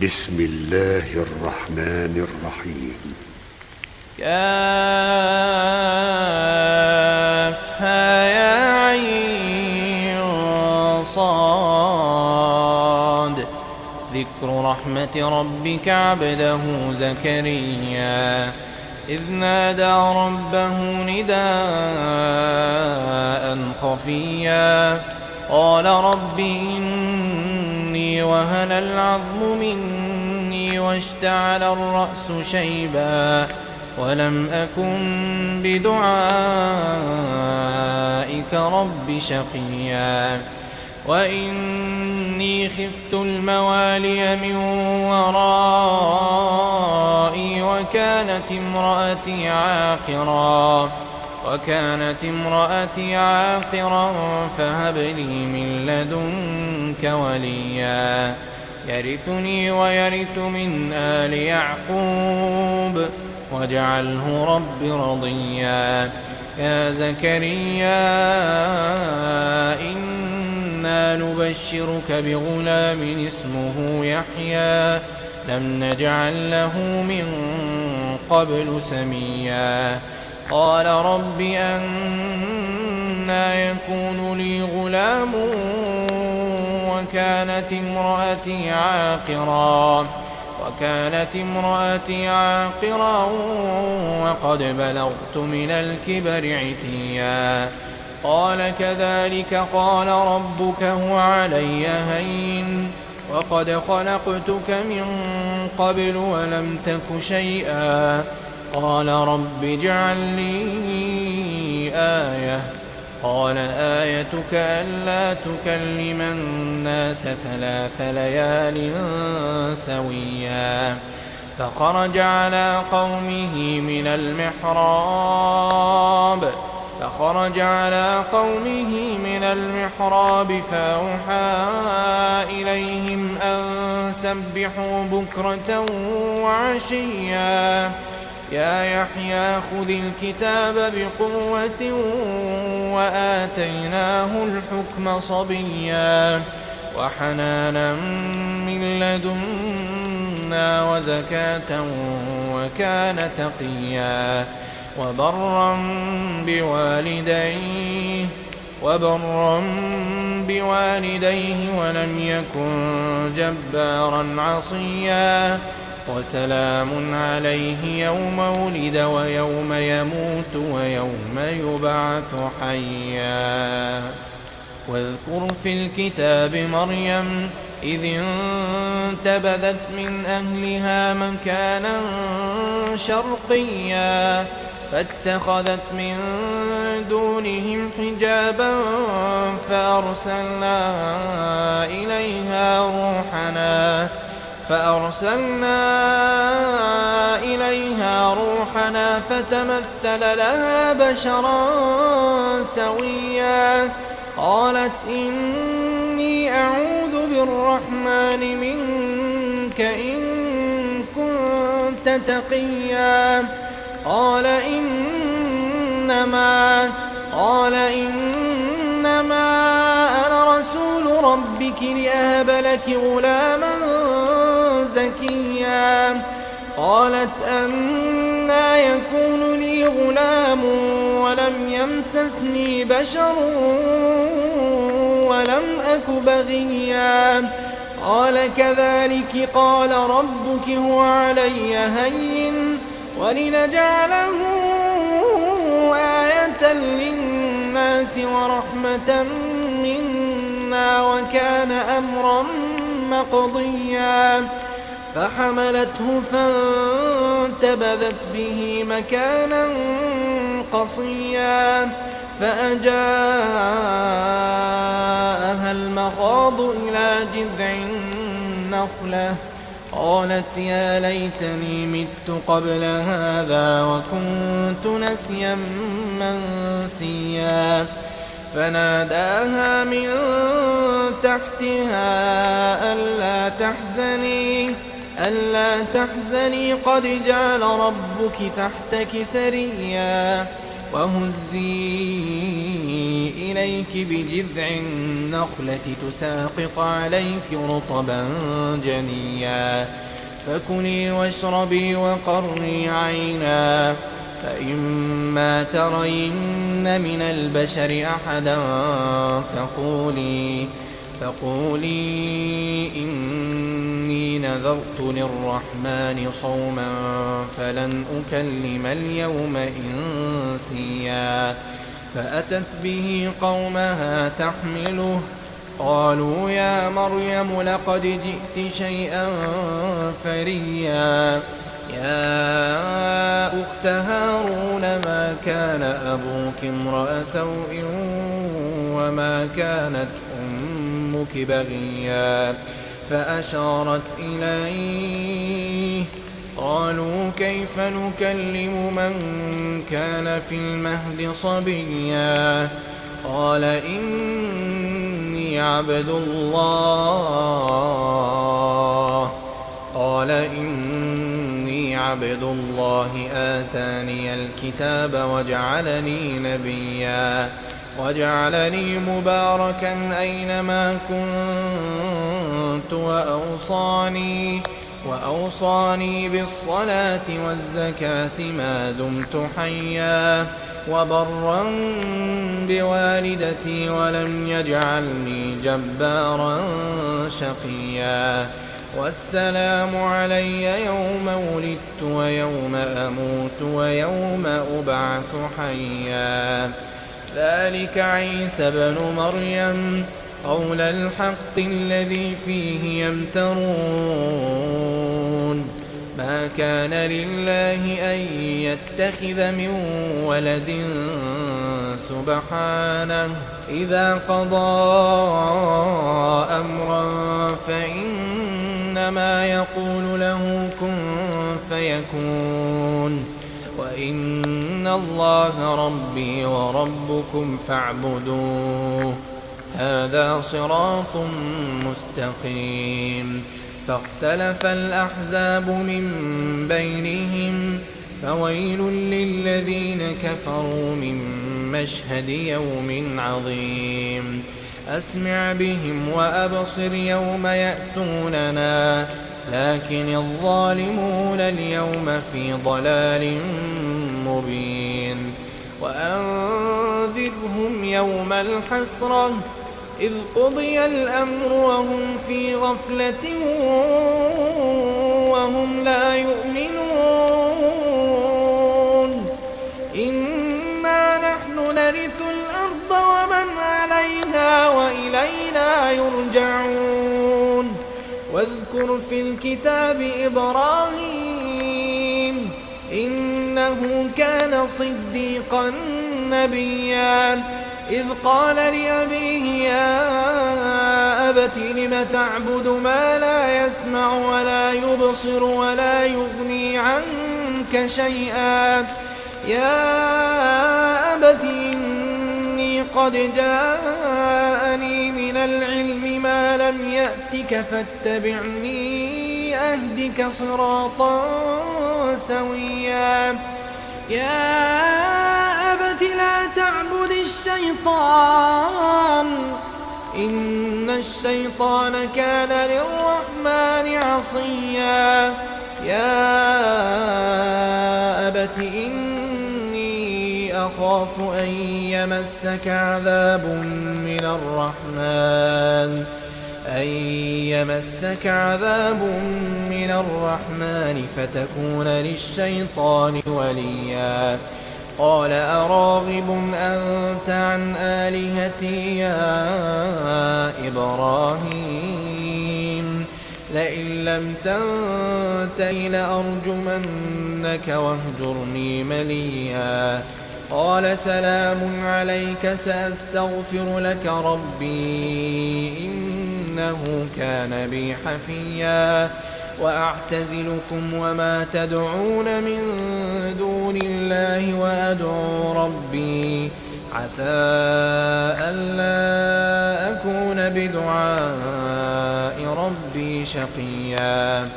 بسم الله الرحمن الرحيم. كافها يا عين صاد. ذكر رحمة ربك عبده زكريا إذ نادى ربه نداء خفيا قال رب إني وهن العظم مني واشتعل الرأس شيبا ولم أكن بدعائك رب شقيا وإني خفت الموالي من ورائي وكانت امرأتي عاقرا فهب لي من لدنك وليا يرثني ويرث من آل يعقوب واجعله رب رضيا. يا زكريا إنا نبشرك بغلام اسمه يحيى لم نجعل له من قبل سميا. قال رب أنى يكون لي غلام وكانت امرأتي عاقرا وقد بلغت من الكبر عتيا. قال كذلك قال ربك هو علي هين وقد خلقتك من قبل ولم تك شيئا. قال رب اجعل لي آية. قال آيتك ألا تكلم الناس 3 ليال سويا. فخرج على قومه من المحراب فأوحى إليهم أن سبحوا بكرة وعشيا. يا يحيى خذ الكتاب بقوة وآتيناه الحكم صبيا وحنانا من لدنا وزكاة وكان تقيا وبرا بوالديه ولم يكن جبارا عصيا. وسلام عليه يوم ولد ويوم يموت ويوم يبعث حيا. واذكر في الكتاب مريم إذ انتبذت من أهلها مكانا شرقيا فاتخذت من دونهم حجابا فأرسلنا إليها روحنا فتمثل لها بشرا سويا. قالت إني أعوذ بالرحمن منك إن كنت تقيا. قال إنما أنا رسول ربك لأهب لك غلاما زكيا. قالت أنى يكون لي غلام ولم يمسسني بشر ولم أك بغيا. قال كذلك قال ربك هو علي هين ولنجعله آية للناس ورحمة منا وكان أمرا مقضيا. فحملته فانتبذت به مكانا قصيا فأجاءها المخاض إلى جذع النخلة قالت يا ليتني مت قبل هذا وكنت نسيا منسيا. فناداها من تحتها ألا تحزني قد جعل ربك تحتك سريا. وهزي إليك بجذع النخلة تساقط عليك رطبا جنيا فكلي واشربي وقري عينا فإما ترين من البشر أحدا فقولي إني نذرت للرحمن صوما فلن أكلم اليوم إنسيا فأتت به قومها تحمله قالوا يا مريم لقد جئت شيئا فريا يا أخت هارون ما كان أبوك امرأ سوء وما كانت أمك بغيا فأشارت إليه قالوا كيف نكلم من كان في المهد صبيا قال إني عبد الله آتاني الكتاب وجعلني نبيا وجعلني مباركا أينما كنت وأوصاني بالصلاة والزكاة ما دمت حيا وبرا بوالدتي ولم يجعلني جبارا شقيا والسلام علي يوم ولدت ويوم أموت ويوم أبعث حيا ذلك عيسى بن مريم قول الحق الذي فيه يمترون ما كان لله أن يتخذ من ولد سبحانه إذا قضى أمرا فإنما يقول له كن فيكون وإن الله ربي وربكم فاعبدوه هذا صراط مستقيم فاختلف الأحزاب من بينهم فويل للذين كفروا من مشهد يوم عظيم أسمع بهم وأبصر يوم يأتوننا لكن الظالمون اليوم في ضلال مبين وأنذرهم يوم الحسرة إذ قضي الأمر وهم في غفلة وهم لا يؤمنون إنا نحن نرث الأرض ومن عليها وإلينا يرجعون واذكر في الكتاب إبراهيم إنه كان صديقا نبيا إذ قال لأبيه يا أبت لم تعبد ما لا يسمع ولا يبصر ولا يغني عنك شيئا يا أبت إني قد جاءني من العلم ما لم يأتك فاتبعني أهدك صراطا سويا يا أبت لا تعبد الشيطان إن الشيطان كان للرحمن عصيا يا أبت إني أخاف أن يمسك عذاب من الرحمن فتكون للشيطان وليا قال أراغب أنت عن آلهتي يا إبراهيم لئن لم تنته لأرجمنك واهجرني مليا قال سلام عليك سأستغفر لك ربي إنه كان بي حفيا وأعتزلكم وما تدعون من دون الله وأدعو ربي عسى ألا أكون بدعاء ربي شقيا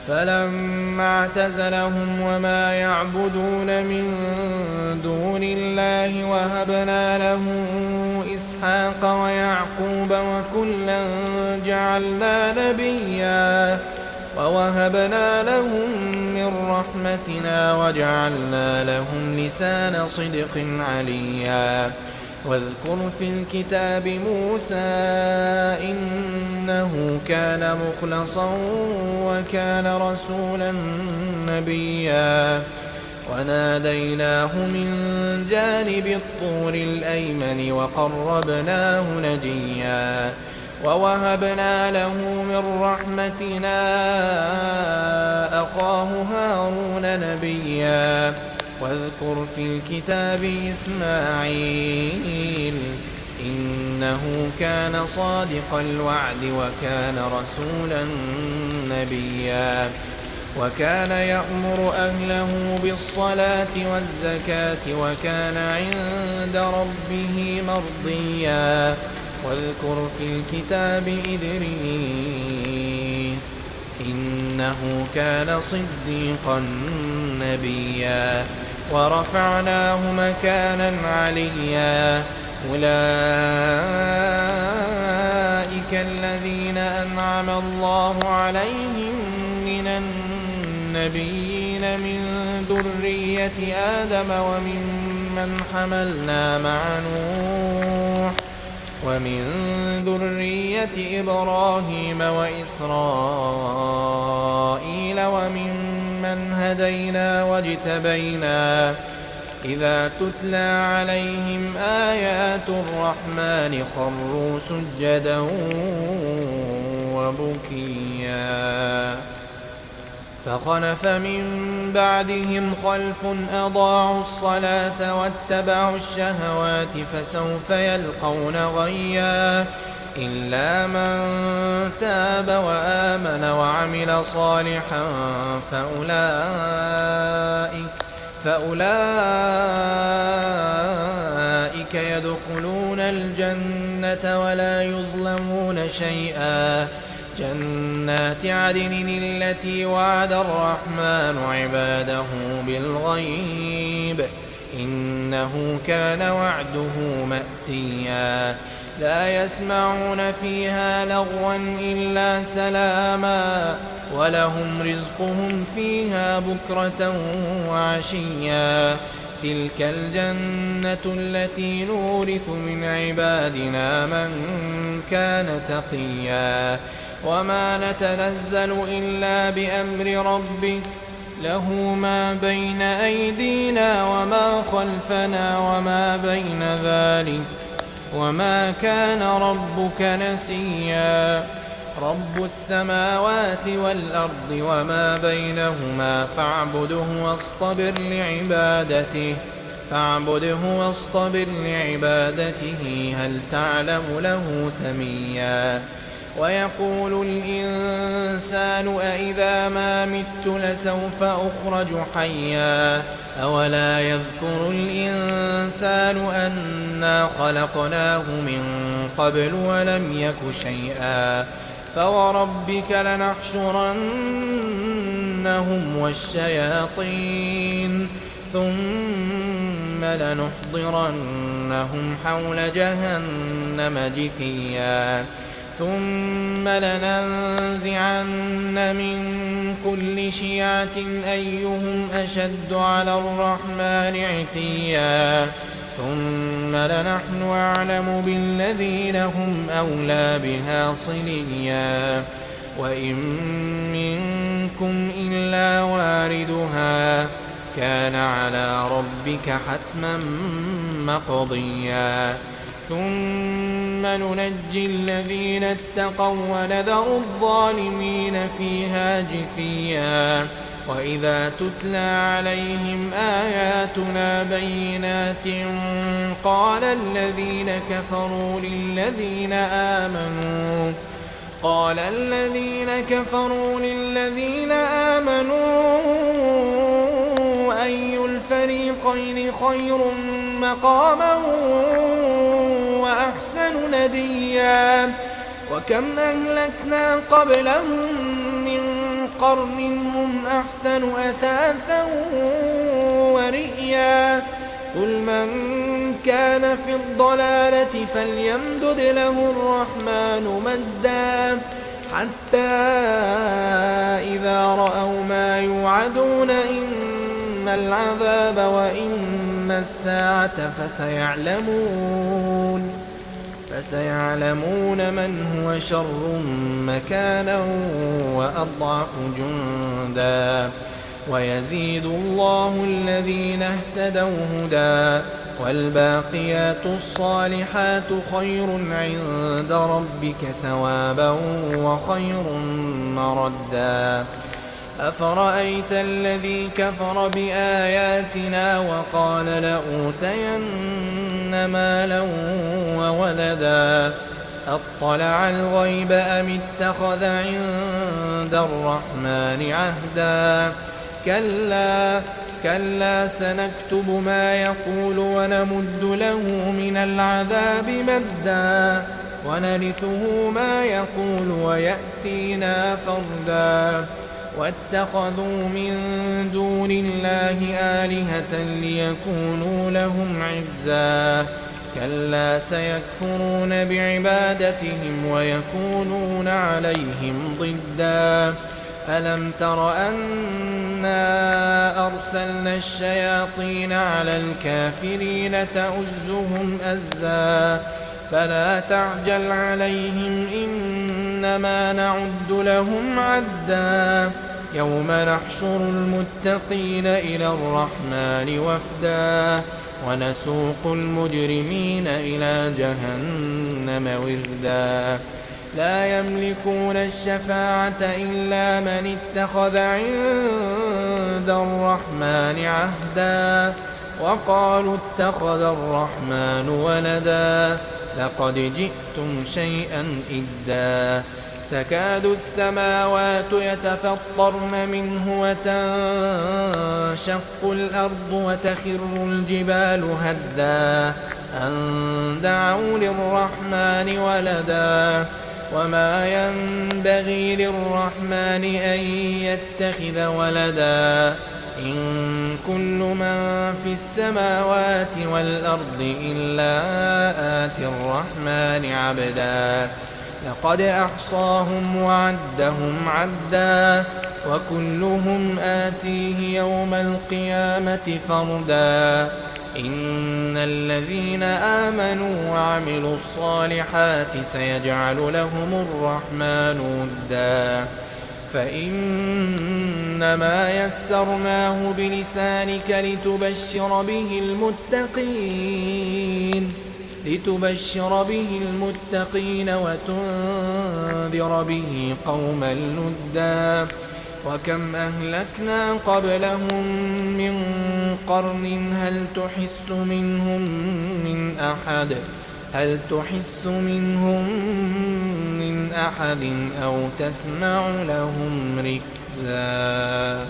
فلما اعتزلهم وما يعبدون من دون الله وهبنا له إسحاق ويعقوب وكلا جعلنا نبيا ووهبنا لهم من رحمتنا وجعلنا لهم لسان صدق عليا واذكر في الكتاب موسى إنه كان مخلصا وكان رسولا نبيا وناديناه من جانب الطور الأيمن وقربناه نجيا ووهبنا له من رحمتنا أخاه هارون نبيا واذكر في الكتاب إسماعيل إنه كان صادق الوعد وكان رسولا نبيا وكان يأمر أهله بالصلاة والزكاة وكان عند ربه مرضيا واذكر في الكتاب إدريس إنه كان صديقا نبيا ورفعناه مكانا عليا أولئك الذين أنعم الله عليهم من النبيين من ذرية آدم وممن حملنا مع نوح ومن ذرية إبراهيم وإسرائيل وممن هدينا واجتبينا إذا تتلى عليهم آيات الرحمن خروا سجدا وبكيا فخلف من بعدهم خلف أضاعوا الصلاة واتبعوا الشهوات فسوف يلقون غيا إلا من تاب وآمن وعمل صالحا فأولئك يدخلون الجنة ولا يظلمون شيئا جنات عدن التي وعد الرحمن عباده بالغيب إنه كان وعده مأتيا لا يسمعون فيها لغوا إلا سلاما ولهم رزقهم فيها بكرة وعشيا تلك الجنة التي نورث من عبادنا من كان تقيا وما نتنزل إلا بأمر ربك له ما بين أيدينا وما خلفنا وما بين ذلك وما كان ربك نسيا رب السماوات والأرض وما بينهما فاعبده واصطبر لعبادته هل تعلم له سميا ويقول الإنسان أإذا ما مت لسوف أخرج حيا أولا يذكر الإنسان أنا خلقناه من قبل ولم يك شيئا فوربك لنحشرنهم والشياطين ثم لنحضرنهم حول جهنم جثيا ثم لننزعن من كل شيعة أيهم أشد على الرحمن عتيا ثم لنحن أعلم بالذين هم أولى بها صليا وإن منكم إلا واردها كان على ربك حتما مقضيا ثم ننجي الذين اتقوا ونذر الظالمين فيها جثيا وإذا تتلى عليهم آياتنا بينات قال الذين كفروا للذين آمنوا أي الفريقين خير مقاما وأحسن نديا وكم أهلكنا قبلهم من قرن هم أحسن أثاثا ورئيا قل من كان في الضلالة فليمدد له الرحمن مدا حتى إذا رأوا ما يوعدون إما العذاب وإما الساعة فسيعلمون من هو شر مكانا وأضعف جندا ويزيد الله الذين اهتدوا هدى والباقيات الصالحات خير عند ربك ثوابا وخير مردا أفرأيت الذي كفر بآياتنا وقال لأوتين مالا وولدا أطلع الغيب أم اتخذ عند الرحمن عهدا كلا سنكتب ما يقول ونمد له من العذاب مدا ونرثه ما يقول ويأتينا فردا واتخذوا من دون الله آلهة ليكونوا لهم عزا كلا سيكفرون بعبادتهم ويكونون عليهم ضدا ألم تر أنا أرسلنا الشياطين على الكافرين تؤزهم أزا فلا تعجل عليهم إنما نعد لهم عدا يوم نحشر المتقين إلى الرحمن وفدا ونسوق المجرمين إلى جهنم وردا لا يملكون الشفاعة إلا من اتخذ عند الرحمن عهدا وقالوا اتخذ الرحمن ولدا لقد جئتم شيئا إدا تكاد السماوات يتفطرن منه وتنشق الأرض وتخر الجبال هدا أن دعوا للرحمن ولدا وما ينبغي للرحمن أن يتخذ ولدا إن كل من في السماوات والأرض إلا آتي الرحمن عبدا لقد أحصاهم وعدهم عدا وكلهم آتيه يوم القيامة فردا إن الذين آمنوا وعملوا الصالحات سيجعل لهم الرحمن ودا فإنما يسرناه بلسانك لتبشر به المتقين وتنذر به قوما لدا وكم أهلكنا قبلهم من قرن هل تحس منهم من أحد أو تسمع لهم ركزا